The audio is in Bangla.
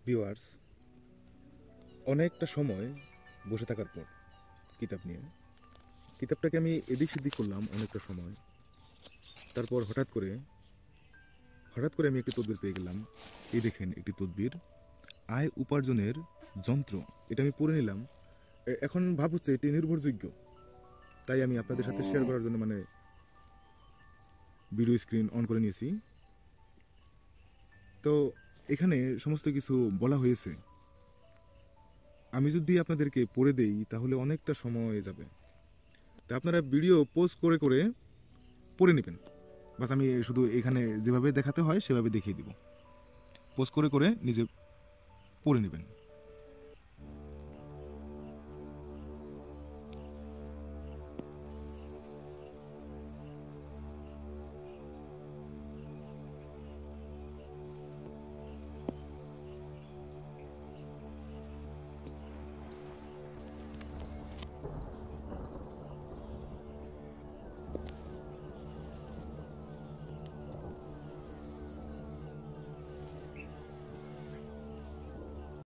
ভিউয়ার্স, অনেকটা সময় বসে থাকার পর কিতাব নিয়ে কিতাবটাকে আমি এদিক সেদিক করলাম অনেকটা সময়। তারপর হঠাৎ করে আমি একটি তদবির পেয়ে গেলাম। এই দেখেন, একটি তদবির, আয় উপার্জনের যন্ত্র। এটা আমি পড়ে নিলাম। এখন ভাব হচ্ছে এটি নির্ভরযোগ্য, তাই আমি আপনাদের সাথে শেয়ার করার জন্য ভিডিও স্ক্রিন অন করে নিয়েছি। তো এখানে সমস্ত কিছু বলা হয়েছে। আমি যদি আপনাদেরকে পড়ে দেই তাহলে অনেকটা সময় যাবে। তা আপনারা ভিডিও পজ করে করে পড়ে নেবেন। বাস আমি শুধু এখানে যেভাবে দেখাতে হয় সেভাবে দেখিয়ে দিব। পজ করে করে নিজে পড়ে নেবেন।